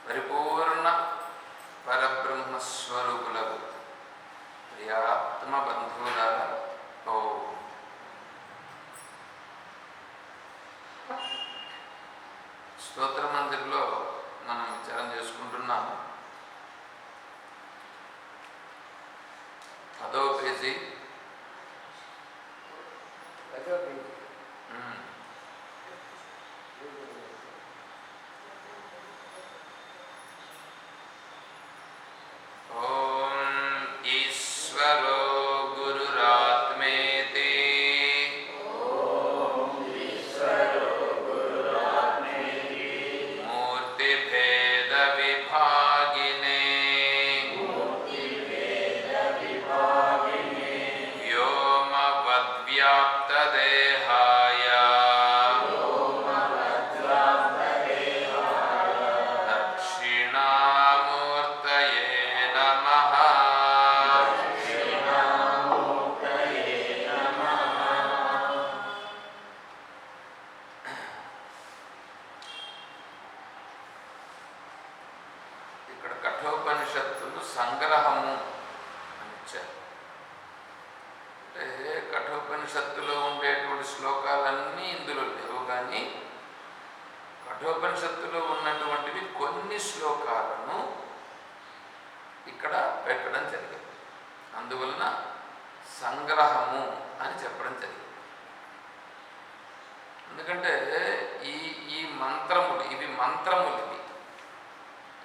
పరిపూర్ణ పరబ్రహ్మస్వరూపులకు ప్రియాత్మ బంధువులారా, స్తోత్ర మందిర్లో మనం విచారం చేసుకుంటున్నాం. 10వ పేజీ. కఠోపనిషత్తులు సంగ్రహము అని ఇచ్చారు. అంటే కఠోపనిషత్తులో ఉండేటువంటి శ్లోకాలన్నీ ఇందులో లేవు, కానీ కఠోపనిషత్తులో ఉన్నటువంటివి కొన్ని శ్లోకాలను ఇక్కడ పెట్టడం జరిగింది. అందువలన సంగ్రహము అని చెప్పడం జరిగింది. ఎందుకంటే ఈ మంత్రములు, ఇవి మంత్రములు. ఇవి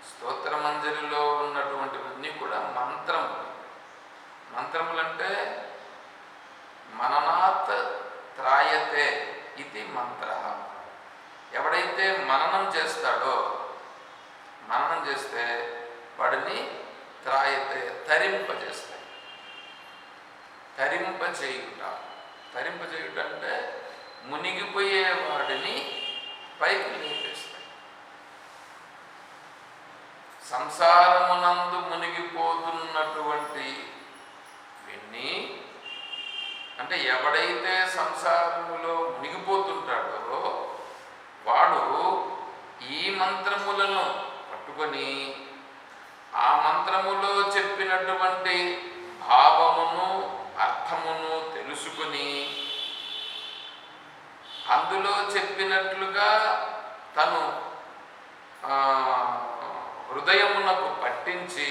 స్తోత్రమంజరిలో ఉన్నటువంటివన్నీ కూడా మంత్రములు. మంత్రములంటే మననాత్ త్రాయతే ఇది మంత్ర. ఎవడైతే మననం చేస్తాడో, మననం చేస్తే వాడిని త్రాయతే తరింపజేస్తాయి. తరింపచేయుట. తరింపచేయుట అంటే మునిగిపోయే వాడిని పైకి లేపేస్తాయి. సంసారమునందు మునిగిపోతున్నటువంటి విన్ని, అంటే ఎవడైతే సంసారములో మునిగిపోతుంటాడో వాడు ఈ మంత్రములను పట్టుకొని ఆ మంత్రములో చెప్పినటువంటి భావమును అర్థమును తెలుసుకుని అందులో చెప్పినట్లుగా తను హృదయమునకు పట్టించి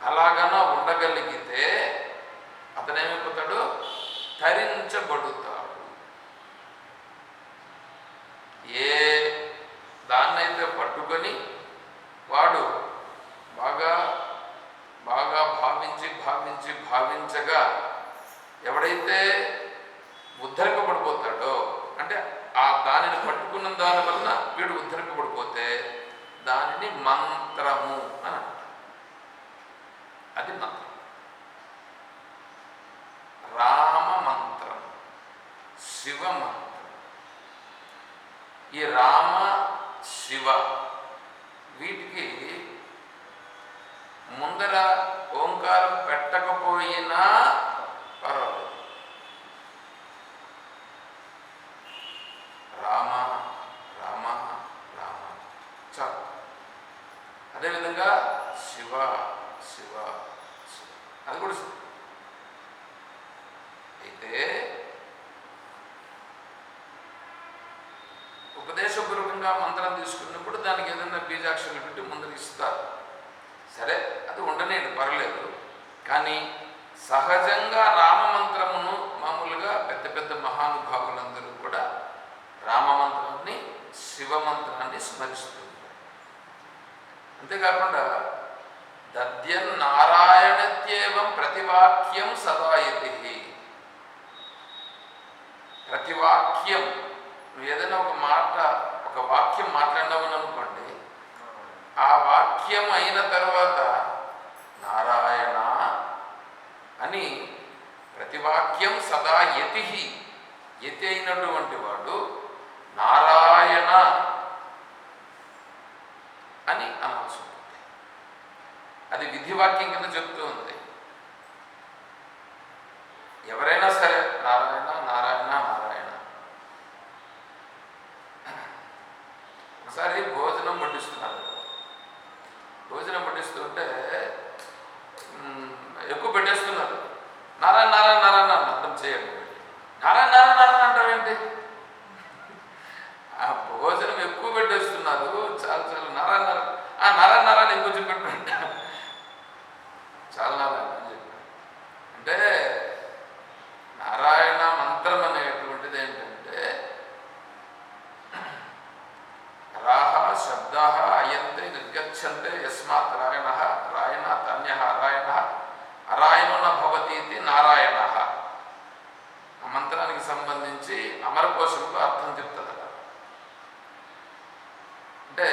అలాగన ఉండగలిగితే అతనేమైపోతాడు? తరించబడుతాడు. ఏ దాన్నైతే పట్టుకొని వాడు బాగా బాగా భావించగా ఎవడైతే ఉద్ధరింపబడిపోతాడో, అంటే ఆ దానిని పట్టుకున్న దాని వలన వీడు ఉద్ధరింపబడిపోతే దానిని మంత్రము అని అంటారు. అది మంత్రం. రామ మంత్రం, శివ మంత్రం. ఈ రామ శివ వీటికి ముందర ఓంకారం పెట్టకపోయినా పర్వాలేదు. రామ రామ రామ చాలు. అదేవిధంగా శివ శివ శివ. అది కూడా అయితే ఉపదేశపూర్వకంగా మంత్రం తీసుకున్నప్పుడు దానికి ఏదైనా బీజాక్షరాలు పెట్టి ముందర ఇస్తారు. సరే, అది ఉండనేది పర్లేదు. కానీ సహజంగా రామమంత్రమును మామూలుగా పెద్ద పెద్ద మహానుభావులందరూ కూడా రామమంత్రాన్ని, శివమంత్రాన్ని స్మరిస్తుంది. అంతేకాకుండా దద్యన్ నారాయణత్యేవం ప్రతివాక్యం సదాయతి. ప్రతివాక్యం నువ్వు ఏదైనా ఒక వాక్యం మాట్లాడినామని అనుకోండి, ఆ వాక్యం అయిన తర్వాత నారాయణ అని ప్రతివాక్యం సదా యతి, యతి అయినటువంటి వాడు నారాయణ అని అనవలసి ఉంటుంది. అది విధివాక్యం కింద చెప్తూ ఉంది. ఎవరైనా సరే నారాయణ నారాయణ నారాయణ. ఒకసారి భోజనం వడ్డిస్తున్నారు. భోజనం వడ్డిస్తుంటే ఎక్కువ పెట్టేస్తున్నారు. నారాయణ నారాయణ నారాయణ అర్థం చేయండి. నారాయణ నారాయణ నారాయణ అంటారేంటి? ఆ భోజనం ఎక్కువ పెట్టేస్తున్నారు. చాలా చాలా నారాయణ నారాయణ నారాయణ నారాయణ ఇంకొంచెం పెట్టుకుంటా చాలా నారాయణ అని చెప్పి. అంటే నారాయణ మంత్రం అనేటువంటిది ఏంటంటే రాహ శబ్ద అయంతే నిర్గచ్చంతే యస్మాత్ రాయణ రాయణాత్ అన్య రాయణ అరాయణో న భవతి ఇది నారాయణ. ఆ మంత్రానికి సంబంధించి అమరకోశంలో అర్థం చెప్తుందట. అంటే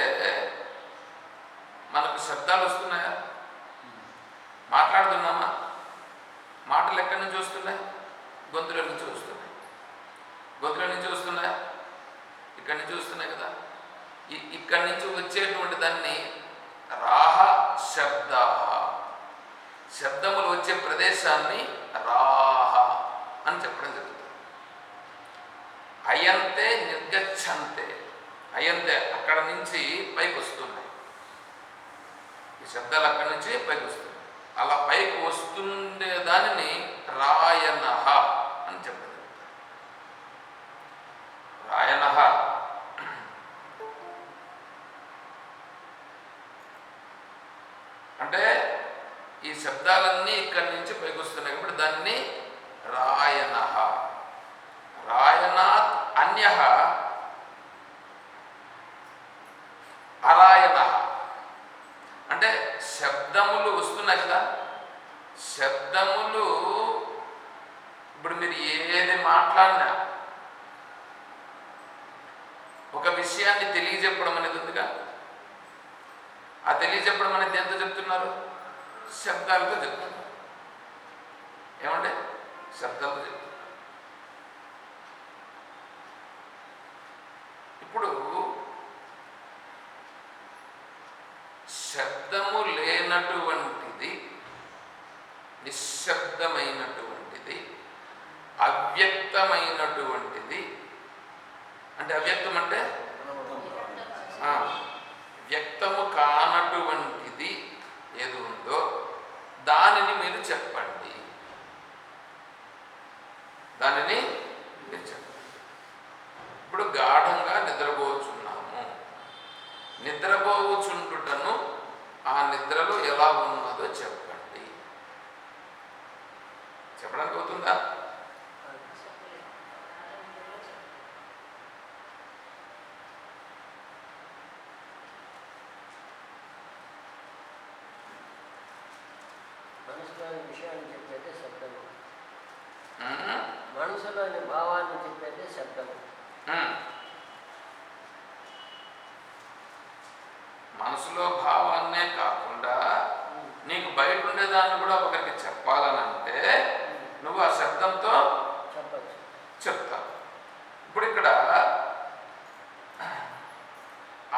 మనకు శబ్దాలు వస్తున్నాయా? మాట్లాడుతున్నామా? మాటలు ఎక్కడి నుంచి వస్తున్నాయి? గొంతుల నుంచి వస్తున్నాయి. గొంతుల నుంచి వస్తున్నాయా? ఇక్కడి నుంచి వస్తున్నాయి కదా. ఇక్కడి నుంచి వచ్చేటువంటి దాన్ని రాహ శబ్ద, శబ్దములు వచ్చే ప్రదేశాన్ని రాహ అని చెప్పడం జరుగుతుంది. అయంతే నిర్గచ్చంతే, అయంతే అక్కడ నుంచి పైకి వస్తున్నాయి. ఈ శబ్దాలు అక్కడి నుంచి పైకి వస్తున్నాయి. అలా పైకి వస్తుండే దానిని రాయణ అని చెప్పడం జరుగుతుంది. రాయణ అంటే ఈ శబ్దాలన్నీ ఇక్కడి నుంచి పైకి వస్తున్నాయి కాబట్టి దాన్ని రాయణ. రాయణాత్ అన్య అరాయణ. అంటే శబ్దములు వస్తున్నాయి కదా. శబ్దములు ఇప్పుడు మీరు ఏది మాట్లాడినా ఒక విషయాన్ని తెలియజెప్పడం అనేది ఉందిగా. ఆ తెలియజెప్పడం అనేది ఎంత చెప్తున్నారు? శబ్దాలతో చెప్తున్నారు. ఏమంటే శబ్దాలతో చెప్తున్నారు. ఇప్పుడు శబ్దము లేనటువంటిది, నిశ్శబ్దమైనటువంటిది, అవ్యక్తమైనటువంటిది. అంటే అవ్యక్తం అంటే వ్యక్తము కానటువంటిది ఏది ఉందో దానిని మీరు చెప్పండి. దానిని మీరు చెప్పండి. ఇప్పుడు గాఢంగా నిద్రపోచున్నాము. నిద్రపోచుండుటను ఆ నిద్రలో ఎలా ఉన్నదో చెప్పండి. చెప్పడానికి అవుతుందా? మనసులోని విషయాన్ని చెప్పేదే శబ్దము. మనసులోని భావాన్ని చెప్పేదే శబ్దము. మనసులో భావాన్నే కాకుండా నీకు బయట ఉండేదాన్ని కూడా ఒకరికి చెప్పాలనంటే నువ్వు ఆ శబ్దంతో చెప్తావు. ఇప్పుడు ఇక్కడ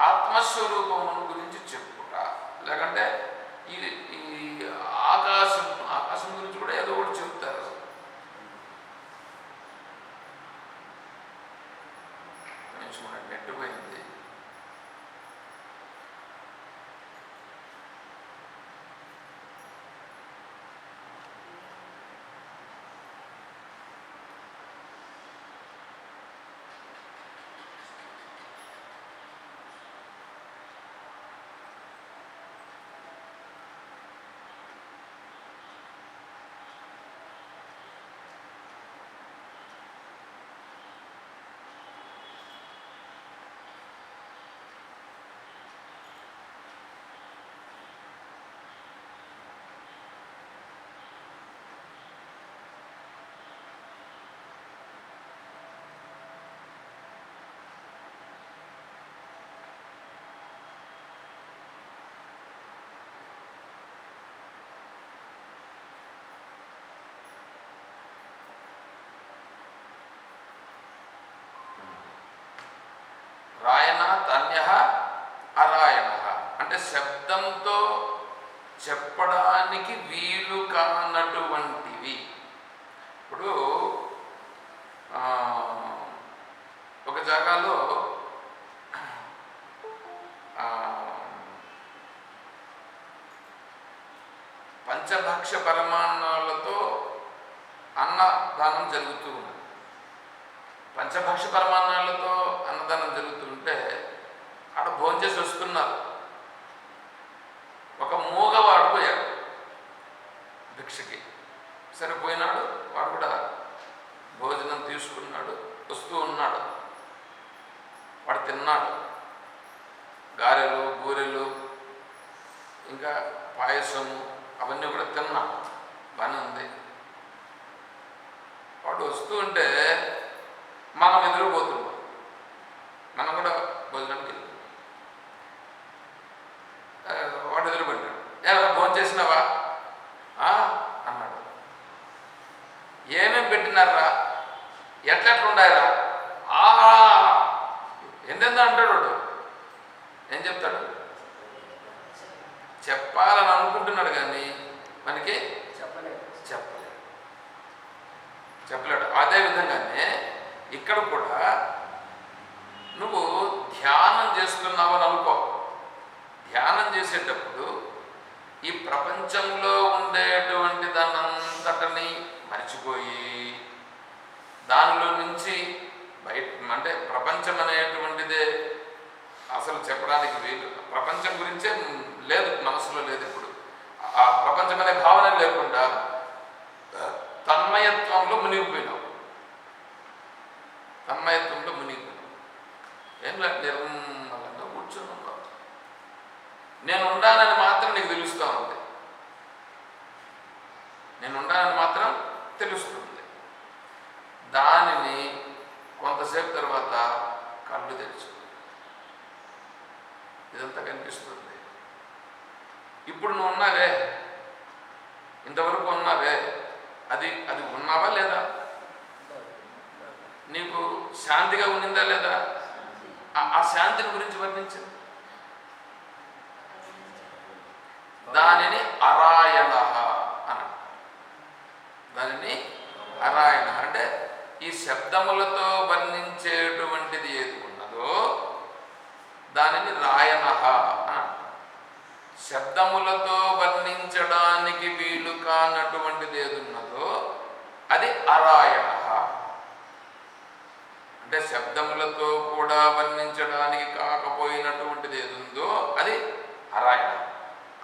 ఆత్మస్వరూపమును గురించి చెప్పుట, లేకంటే ఈ ఆకాశం గురించి కూడా ఏదో ఒకటి చెప్తారు. నెట్టుపోయింది. అన్య అరాయణ అంటే శబ్దంతో చెప్పడానికి వీలు కానటువంటివి. ఇప్పుడు ఒక జాగాలో పంచభక్ష పరమాన్నాలతో అన్నదానం జరుగుతూ ఉంది. పంచభక్ష పరమాన్నాలతో అన్నదానం జరుగుతుంటే అక్కడ భోంచేసి వస్తున్నారు. ఒక మూగవాడు పోయాడు భిక్షకి. సరిపోయినాడు, వాడు కూడా భోజనం తీసుకున్నాడు, వస్తూ ఉన్నాడు. వాడు తిన్నాడు. గారెలు, బూరెలు, ఇంకా పాయసము అవన్నీ కూడా తిన్నాడు, బాగానే ఉంది. వాడు వస్తూ ఉంటే మనం ఎదురుపోతున్నాం. మనం కూడా భోజనానికి వెళ్ళాం. వాడు ఎదురుపడ్డాడు. భోజనం చేసినావా అన్నాడు. ఏమేమి పెట్టినారా, ఎట్లెట్లుండాయరా, ఎందెందో అంటాడు వాడు. ఏం చెప్తాడు? చెప్పాలని అనుకుంటున్నాడు కానీ మనకి చెప్పలేడు. అదేవిధంగానే ఇక్కడ కూడా నువ్వు ధ్యానం చేస్తున్నావని అనుకో. ధ్యానం చేసేటప్పుడు ఈ ప్రపంచంలో ఉండేటువంటి దాన్నంతటిని మర్చిపోయి దానిలో నుంచి బయట, అంటే ప్రపంచం అనేటువంటిదే అసలు చెప్పడానికి వీలు. ప్రపంచం గురించే లేదు, మనసులో లేదు. ఇప్పుడు ఆ ప్రపంచం అనే భావన లేకుండా తన్మయత్వంలో మునిగిపోయినావు. తన్మయత్వంలో మునిగిపోయినావు. ఏం లేదు, నిర్మలంగా కూర్చొని ఉన్నావు. నేను ఉండాలని మాత్రం నీకు తెలుస్తూ ఉంది. నేను ఉండాలని మాత్రం తెలుస్తుంది. దానిని కొంతసేపు తర్వాత కళ్ళు తెరుచు, ఇదంతా కనిపిస్తుంది. ఇప్పుడు నువ్వు ఉన్నావే, ఇంతవరకు ఉన్నావే, అది ఉన్నావా లేదా? నీకు శాంతిగా ఉన్నిందా లేదా? ఆ శాంతిని గురించి వర్ణించింది. దానిని అరాయణ అని. దానిని అరాయణ అంటే ఈ శబ్దములతో వర్ణించేటువంటిది ఏది ఉన్నదో దానిని రాయణ అని. శబ్దములతో వర్ణించడానికి వీలు కానటువంటిది ఏది ఉన్నదో అది అరాయణ. అంటే శబ్దములతో కూడా వర్ణించడానికి కాకపోయినటువంటిది ఏది ఉందో అది అరాయణ.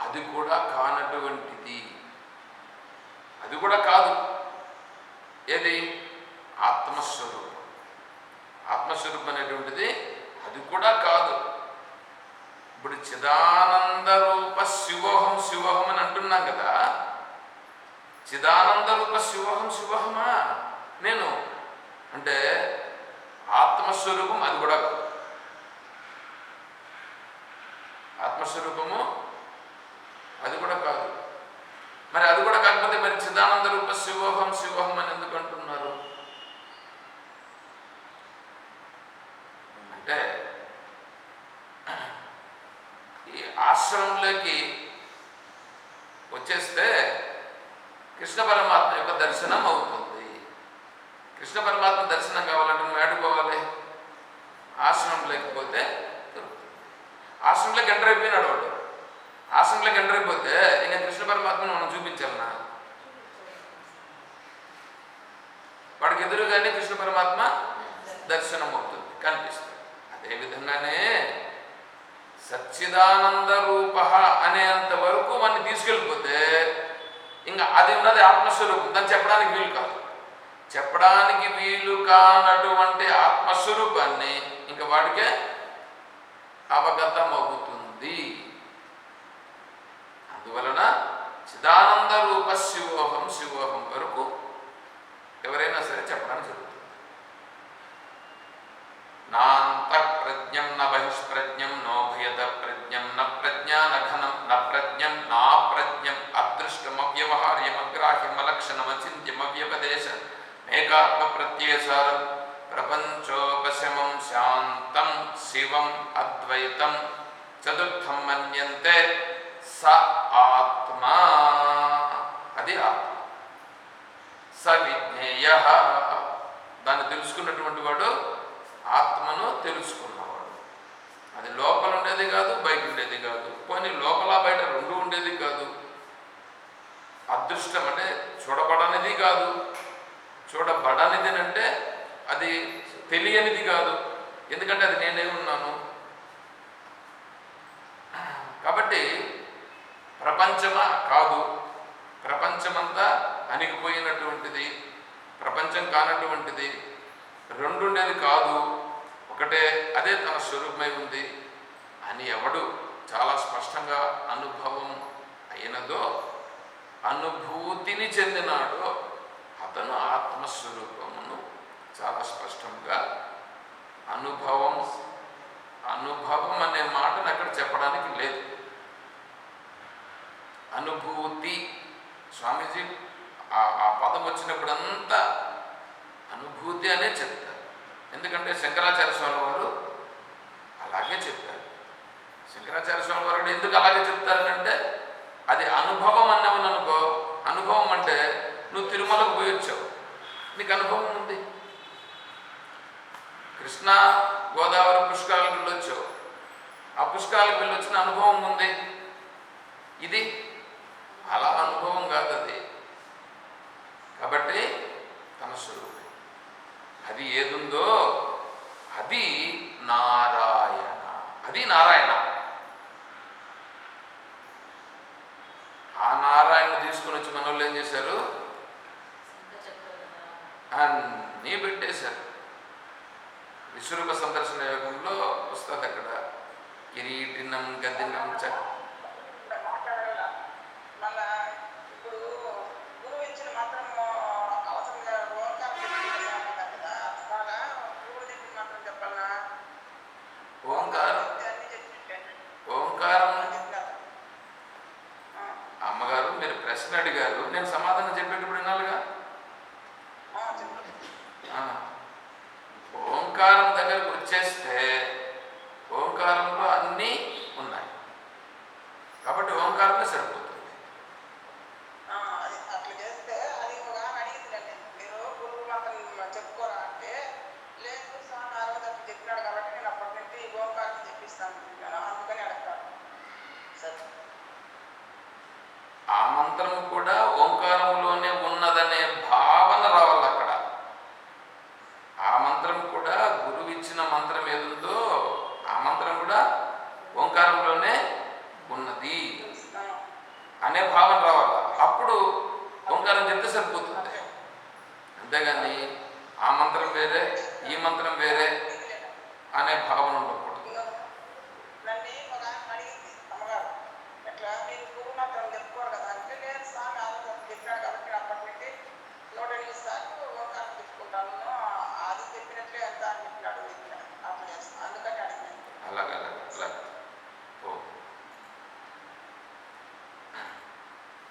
అది కూడా కానటువంటిది, అది కూడా కాదు. ఏది? ఆత్మస్వరూపం. ఆత్మస్వరూపం అనేటువంటిది అది కూడా కాదు. ఇప్పుడు చిదానంద రూప శివోహం శివోహం అని అంటున్నాం కదా. చిదానంద రూప శివోహం శివోహమా నేను అంటే ఆత్మస్వరూపం అది కూడా కాదు. ఆత్మస్వరూపము అది కూడా కాదు. మరి అది కూడా కాకపోతే మరి చిదానంద రూప శివోహం శివోహం అని ఎందుకు అంటున్నారు? అంటే ఈ ఆశ్రమంలోకి వచ్చేస్తే కృష్ణ పరమాత్మ యొక్క దర్శనం అవుతుంది. కృష్ణ పరమాత్మ దర్శనం కావాలంటే నువ్వు ఏడుకోవాలి, ఆశ్రమం లేకపోతే దొరుకుతుంది. ఆశ్రమంలోకి ఎంటర్ అయిపోయినాడు వాడు. ఆశ్రమంలోకి ఎంటర్ అయిపోతే ఇంకా కృష్ణ పరమాత్మను మనం చూపించాలన్నా? వాడికి ఎదురుగానే కృష్ణ పరమాత్మ దర్శనం అవుతుంది, కనిపిస్తుంది. అదేవిధంగానే సచ్చిదానంద రూప అనేంత వరకు మనని తీసుకెళ్ళిపోతే ఇంకా అది ఉన్నది ఆత్మస్వరూపం. దాన్ని చెప్పడానికి వీలు కాదు. చెప్పడానికి వీలు కానటువంటి ఆత్మస్వరూపాన్ని ఇంకా వాడికే అవగతం అవుతుంది. అందువలన చిదానంద రూప శివోహం శివోహం వరకు ఎవరైనా సరే చెప్పడానికి జరుగుతుంది. నాంత ప్రజ్ఞం న బహిష్ప్రజ్ఞం నోభయత ప్రజ్ఞం న ప్రజ్ఞానఘనం న ప్రజ్ఞం నా ప్రజ్ఞం అదృష్టమవ్యవహార్యమగ్రాహ్యమలక్షణమచింత్యమవ్యపదేశ మేకాత్మ ప్రత్యయసారం ప్రపంచోపశమం శాంతం శివం అద్వైతం చతుర్థం మన్యంతే స ఆత్మ. అది ఆత్మ. స విజ్ఞేయ, దాన్ని తెలుసుకున్నటువంటి వాడు ఆత్మను తెలుసుకున్నవాడు. అది లోపల ఉండేది కాదు, బయట ఉండేది కాదు. పోనీ లోపల బయట రెండు ఉండేది కాదు. అదృష్టం అంటే చూడబడనిది కాదు, చూడబడనిది అంటే అది తెలియనిది కాదు. ఎందుకంటే అది నేనే ఉన్నాను. కాబట్టి ప్రపంచమా కాదు, ప్రపంచమంతా అణిగిపోయినటువంటిది, ప్రపంచం కానటువంటిది, రెండుండేది కాదు, ఒకటే, అదే తన స్వరూపమై ఉంది అని ఎవడు చాలా స్పష్టంగా అనుభవం అయినదో, అనుభూతిని చెందినాడో అతను ఆత్మస్వరూపమును చాలా స్పష్టంగా అనుభవం అనే మాటను అక్కడ చెప్పడానికి లేదు. అనుభూతి, స్వామీజీ ఆ పదం వచ్చినప్పుడంతా అనుభూతి అనే చెప్తారు. ఎందుకంటే శంకరాచార్య స్వామి వారు అలాగే చెప్పారు. శంకరాచార్య స్వామి వారు ఎందుకు అలాగే చెప్తారంటే, అది అనుభవం అన్నవని అనుకో. అనుభవం అంటే నువ్వు తిరుమలకు పోయి వచ్చావు, నీకు అనుభవం ఉంది. కృష్ణా గోదావరి పుష్కరాలకు వెళ్ళొచ్చావు, ఆ పుష్కరాలకు వెళ్ళొచ్చిన అనుభవం ఉంది. ఇది అలా అనుభవం కాదు అది. కాబట్టి తన స్వరూపం అది ఏదుందో అది నారాయణ. అది నారాయణ. ఆ నారాయణ తీసుకుని వచ్చి మన వాళ్ళు ఏం చేశారు, అన్నీ పెట్టేశారు. విశ్వరూప సందర్శన యోగంలో వస్తుంది అక్కడ, కిరీటినం గదినం ఓంకారం. అమ్మగారు మీరు ప్రశ్న అడిగారు, నేను సమాధానం చెప్పేటప్పుడు వినాలిగా. ఓంకారం దగ్గరకు వచ్చేస్తే ఓంకారంలో అన్నీ ఉన్నాయి కాబట్టి ఓంకారమే సరిపోతుంది. ఆ మంత్రము కూడా ఓంకారములోనే ఉన్నదనే భావన రావాలి అక్కడ. ఆ మంత్రం కూడా గురువు ఇచ్చిన మంత్రం ఏదుందో ఆ మంత్రం కూడా ఓంకారంలోనే ఉన్నది అనే భావన రావాలి. అప్పుడు ఓంకారం చెప్తే సరిపోతుంది. అంతేగాని ఆ మంత్రం వేరే ఈ మంత్రం వేరే అనే భావన ఉండకూడదు.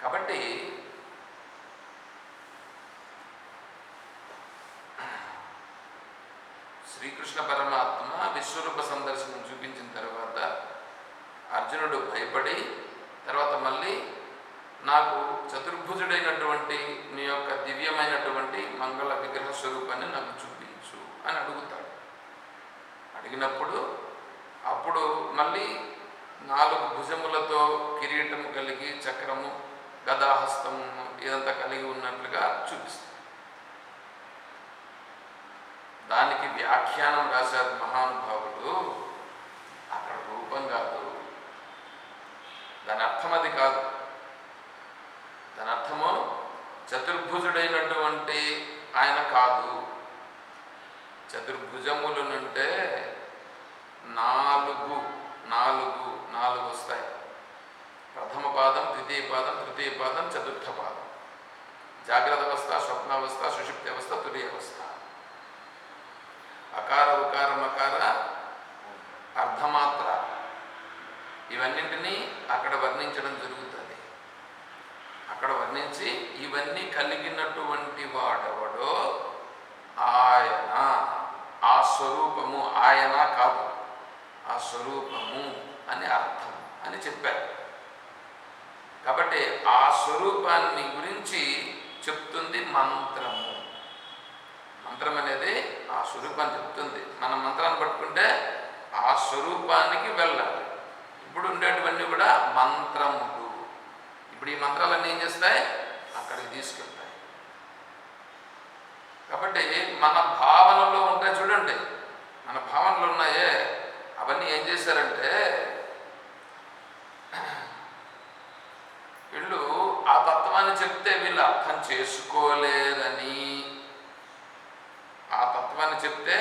కాబట్టి శ్రీకృష్ణ పరమాత్మ విశ్వరూప సందర్శనం చూపించిన తర్వాత అర్జునుడు భయపడి తర్వాత మళ్ళీ నాకు చతుర్భుజుడైనటువంటి నీ యొక్క దివ్యమైనటువంటి మంగళ విగ్రహ స్వరూపాన్ని నాకు చూపించు అని అడుగుతాడు. అడిగినప్పుడు అప్పుడు మళ్ళీ 4 భుజములతో కిరీటము కలిగి చక్రము గదాహస్తము ఇదంతా కలిగి ఉన్నట్లుగా చూపిస్తుంది. దానికి వ్యాఖ్యానం రాశారు మహానుభావులు. అక్కడ రూపం కాదు, దాని అర్థం అది కాదు. దాని అర్థము చతుర్భుజుడైనటువంటి ఆయన కాదు. చతుర్భుజములనంటే 4 వస్తాయి. ప్రథమ పాదం, ద్వితీయ పాదం, తృతీయ పాదం, చతుర్థ పాదం. జాగ్రత్త అవస్థ, స్వప్నావస్థ, సుషుప్తి అవస్థ, తురీయ అవస్థ. అకార ఉకార మకార అర్ధమాత్ర ఇవన్నింటినీ అక్కడ వర్ణించడం జరుగుతుంది. అక్కడ వర్ణించి ఇవన్నీ కలిగినటువంటి వాడెవడో ఆయన స్వరూపము, ఆయన కాదు, ఆ స్వరూపము అని అర్థం అని చెప్పారు. కాబట్టి ఆ స్వరూపాన్ని గురించి చెప్తుంది మంత్రము. మంత్రం అనేది ఆ స్వరూపాన్ని చెప్తుంది. మనం మంత్రాన్ని పట్టుకుంటే ఆ స్వరూపానికి వెళ్ళాలి. ఇప్పుడు ఉండేటివన్నీ కూడా మంత్రములు. ఇప్పుడు ఈ మంత్రాలన్నీ ఏం చేస్తాయి? అక్కడికి తీసుకెళ్తాయి. కాబట్టి మన భావనలో ఉంటాయి చూడండి, మన భావనలు ఉన్నాయే, అవన్నీ ఏం చేశారంటే వీళ్ళు ఆ తత్వాన్ని చెప్తే వీళ్ళు అర్థం చేసుకోలేరని, ఆ తత్వాన్ని చెప్తే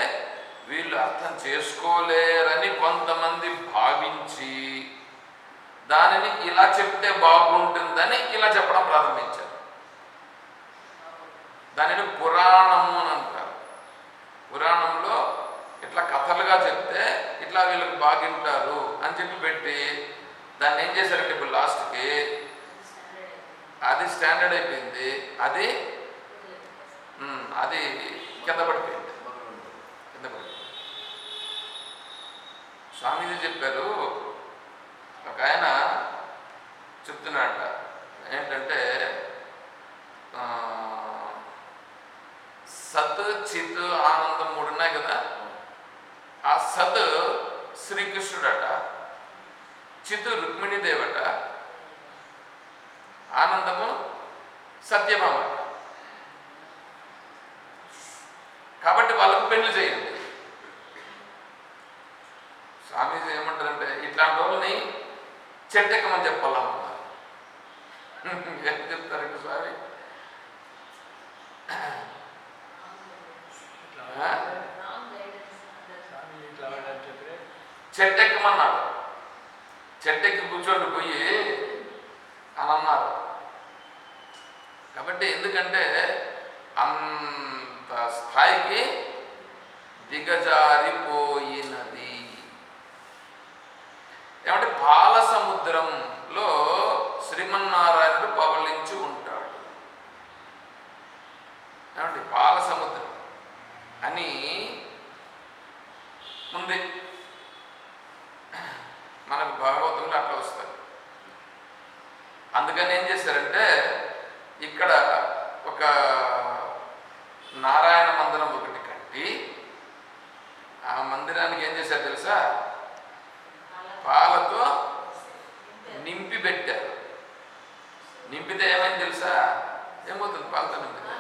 వీళ్ళు అర్థం చేసుకోలేరని కొంతమంది భావించి దానిని ఇలా చెప్తే బాగుంటుందని ఇలా చెప్పడం ప్రారంభించారు. దానిని పురాణము అని అంటారు. పురాణంలో ఇట్లా కథలుగా చెప్తే ఇట్లా వీళ్ళకి బాగుంటారు అని చెప్పి పెట్టి దాన్ని ఏం చేశారంటే ఇప్పుడు లాస్ట్కి అది స్టాండర్డ్ అయిపోయింది, అది అది కింద పడిపోయింది. స్వామీజీ చెప్పారు, ఒక ఆయన చెప్తున్నాడట, ఏంటంటే సత్ చిత్ ఆనందం మూడు ఉన్నాయి కదా. ఆ సత్ శ్రీకృష్ణుడట, చిత్ రుక్మిణీదేవట, ఆనందము సత్యభామట. కాబట్టి వాళ్ళకు పెళ్లి చేయండి. స్వామీజీ ఏమంటారంటే ఇట్లాంటి వాళ్ళని చెట్టెక్కమని చెప్పాలన్నారు. ఏం చెప్తారంటే స్వామి, చెట్టెక్కమన్నాడు. చెట్టెక్కి కూర్చోండి పోయి అని అన్నారు. కాబట్టి ఎందుకంటే అంత స్థాయికి దిగజారిపోయినది. ఏమంటే పాల సముద్రంలో శ్రీమన్నారాయణుడు పవలించి ఉంటాడు. ఏమంటే పాల సముద్రం అని ఉంది మనకు భాగవతంలో అట్లా వస్తుంది. అందుకని ఏం చేశారంటే ఇక్కడ ఒక నారాయణ మందిరం ఒకటి కట్టి ఆ మందిరానికి ఏం చేశారు తెలుసా? పాలతో నింపి పెట్టారు. నింపితే ఏమైంది తెలుసా? ఏమవుతుంది? పాలతో నింపితే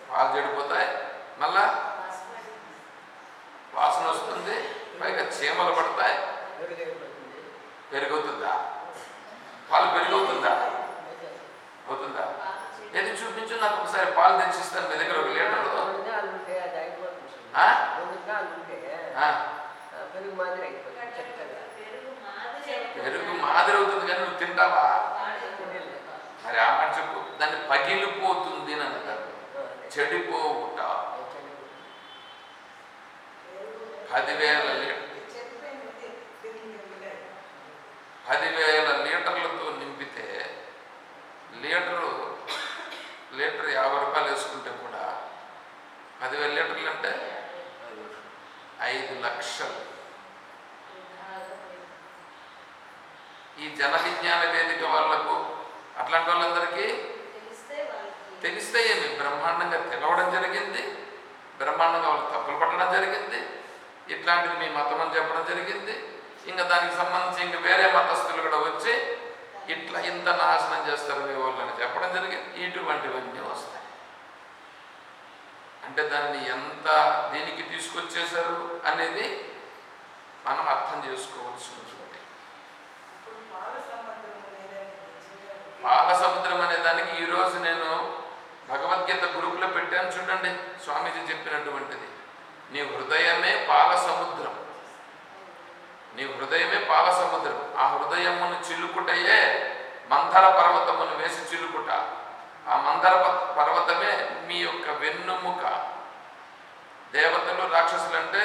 పాలు చెడిపోతాయి, మళ్ళా వాసన వస్తుంది, పైగా చీమలు పడతాయి. పెరుగుతుందా? పాలు పెరిగవుతుందా? అవుతుందా? ఏది చూపించు నాకు ఒకసారి. పాలు తెచ్చిస్తాను మీ దగ్గర 1 లీటర్. పెరుగు మాదిరి అవుతుంది కానీ నువ్వు తింటావా? మరి ఆ మాట చెప్పు. దాన్ని పగిలిపోతుంది అని అంటారు, చెడిపోవుట. 10,000 లీటర్లతో నింపితే లీటర్ 50 రూపాయలు వేసుకుంటే కూడా 10,000 లీటర్లు అంటే 5 లక్షలు. ఈ జన విజ్ఞాన వేదిక వాళ్లకు అట్లాంటి వాళ్ళందరికీ తెలిస్తే ఏమి బ్రహ్మాండంగా తెలవడం జరిగింది, బ్రహ్మాండంగా వాళ్ళు తప్పులు పట్టడం జరిగింది, ఇట్లాంటిది మీ మతం అని చెప్పడం జరిగింది. ఇంకా దానికి సంబంధించి ఇంకా వేరే మతస్థులు కూడా వచ్చి ఇట్లా ఇంత నాశనం చేస్తారు మీ వాళ్ళని చెప్పడం జరిగింది. ఇటువంటివన్నీ వస్తాయి. అంటే దాన్ని ఎంత దీనికి తీసుకొచ్చేశారు అనేది మనం అర్థం చేసుకోవాల్సి ఉంటుంది. పాల సముద్రం అనే దానికి ఈరోజు నేను భగవద్గీత గ్రూపులో పెట్టాను చూడండి. స్వామీజీ చెప్పినటువంటిది, నీ హృదయమే పాల సముద్రం, నీ హృదయమే పాల సముద్రం. ఆ హృదయమును చిలుకుటయే మంథర పర్వతమును వేసి చిలుకుట. ఆ మంథర పర్వతమే మీ యొక్క వెన్నుముక. దేవతలు రాక్షసులు అంటే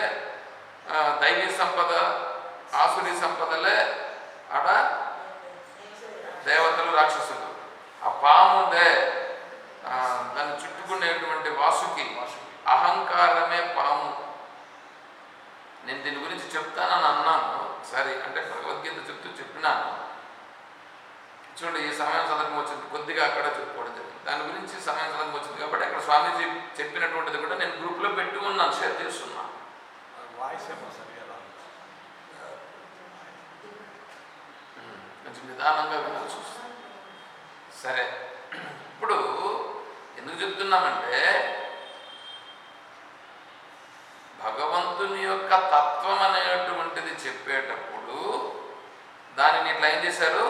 దైవీ సంపద ఆసురీ సంపదలే ఆడ దేవతలు రాక్షసులు. ఆ పాము ఉందే దాన్ని చుట్టుకునేటువంటి వాసుకి అహంకారమే పాము. చెప్తానని అన్నాను. సరే అంటే భగవద్గీత చెప్తూ చెప్పినాను. చూడండి, ఈ సమయం సందర్భం వచ్చింది, కొద్దిగా అక్కడ చెప్పుకోవడం జరిగింది. దాని గురించి సమయం సందర్భం వచ్చింది కాబట్టి అక్కడ స్వామీజీ చెప్పినటువంటిది కూడా నేను గ్రూప్లో పెట్టి ఉన్నాను, షేర్ చేస్తున్నాను. కొంచెం నిదానంగా వినాల్సి వస్తుంది. సరే, ఇప్పుడు ఎందుకు చెప్తున్నామంటే భగవంతుని యొక్క తత్వం అనేటువంటిది చెప్పేటప్పుడు దానిని ఇట్లా ఏం చేశారు,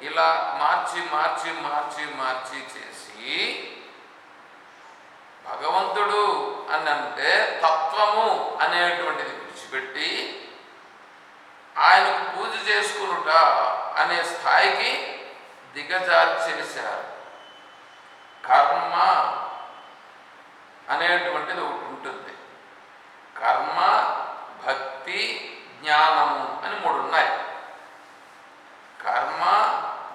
ఇలా మార్చి మార్చి మార్చి మార్చి చేసి భగవంతుడు అని అంటే తత్వము అనేటువంటిది విడిచిపెట్టి ఆయనకు పూజ చేసుకునుట అనే స్థాయికి దిగజార్చేశారు. కర్మ అనేటువంటిది ఒకటి ఉంటుంది. కర్మ, భక్తి, జ్ఞానము అని మూడు ఉన్నాయి. కర్మ,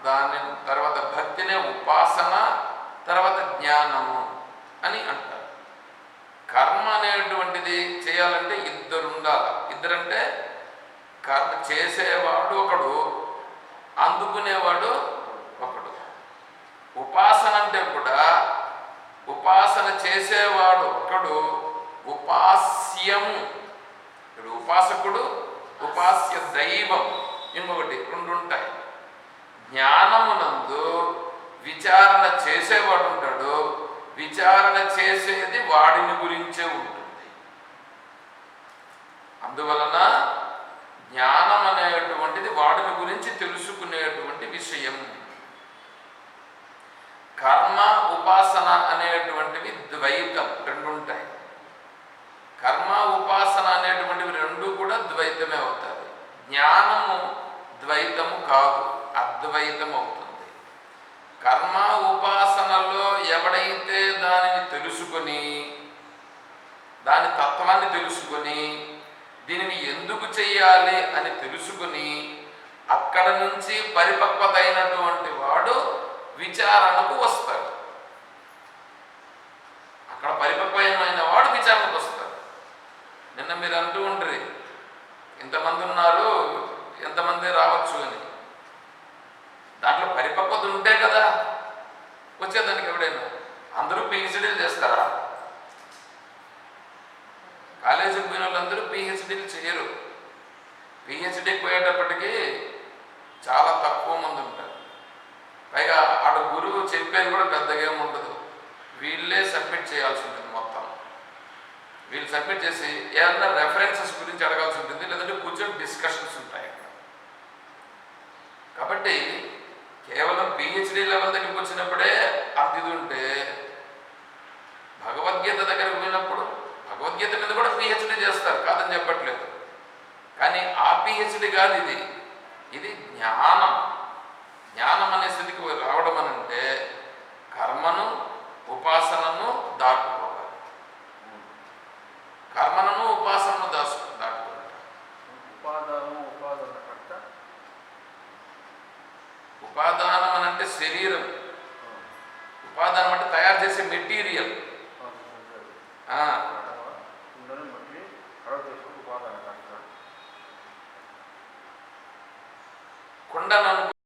దాని తర్వాత భక్తినే ఉపాసన, తర్వాత జ్ఞానము అని అంటారు. కర్మ అనేటువంటిది చేయాలంటే ఇద్దరు ఉండాలి. ఇద్దరంటే కర్మ చేసేవాడు ఒకడు, అందుకునేవాడు ఒకడు. ఉపాసన అంటే కూడా ఉపాసన చేసేవాడు ఒకడు, ఉపాస్యము ఇప్పుడు ఉపాసకుడు, ఉపాస్య దైవం ఇంకొకటి, రెండు ఉంటాయి. జ్ఞానమునందు విచారణ చేసేవాడు ఉంటాడు, విచారణ చేసేది వాడిని గురించే ఉంటుంది. అందువలన జ్ఞానం అనేటువంటిది వాడిని గురించి తెలుసుకునేటువంటి విషయం. కర్మ, ఉపాసన అనేటువంటివి ద్వైతం, రెండు ఉంటాయి. కర్మ, ఉపాసన అనేటువంటివి రెండు కూడా ద్వైతమే అవుతాయి. జ్ఞానము ద్వైతము కాదు, అద్వైతం అవుతుంది. కర్మ, ఉపాసనలో ఎవడైతే దానిని తెలుసుకొని, దాని తత్వాన్ని తెలుసుకొని, దీనిని ఎందుకు చెయ్యాలి అని తెలుసుకుని అక్కడ నుంచి పరిపక్వత అయినటువంటి వాడు విచారణకు వస్తాడు. అక్కడ పరిపక్వమైన వాడు విచారణకు వస్తాడు. నిన్న మీరు అంటూ ఉంటారు, ఇంతమంది ఉన్నారు, ఎంతమంది రావచ్చు అని. దాంట్లో పరిపక్వత ఉంటే కదా వచ్చేదానికి. ఎవడైనా అందరూ పిహెచ్డీలు చేస్తారా? కాలేజీకి పోయిన వాళ్ళందరూ పిహెచ్డీలు చేయరు. పిహెచ్డీకి పోయేటప్పటికీ చాలా తక్కువ మంది ఉంటారు. పైగా ఆడ గురువు చెప్పేది కూడా పెద్దగా ఏమి ఉండదు. వీళ్ళే సబ్మిట్ చేయాల్సి ఉంటుంది మొత్తం. వీళ్ళు సబ్మిట్ చేసి ఏదైనా రెఫరెన్సెస్ గురించి అడగాల్సి ఉంటుంది, లేదంటే కూర్చొని డిస్కషన్స్ ఉంటాయి. కాబట్టి కేవలం పిహెచ్డీ లెవెల్ దగ్గరికి వచ్చినప్పుడే అంత ఇది ఉంటే, భగవద్గీత దగ్గరకు పోయినప్పుడు భగవద్గీత మీద కూడా పిహెచ్డీ చేస్తారు, కాదని చెప్పట్లేదు. కానీ ఆ పిహెచ్డీ కాదు ఇది. ఇది జ్ఞానం. జ్ఞానం అనే స్థితికి రావడం అని అంటే కర్మను, ఉపాసనను దాటుకోవాలి. కర్మను, ఉపాసనను దాటుకోవాలి. ఉపాదానం అని అంటే శరీరం. ఉపాదానం అంటే తయారు చేసే మెటీరియల్. కుండను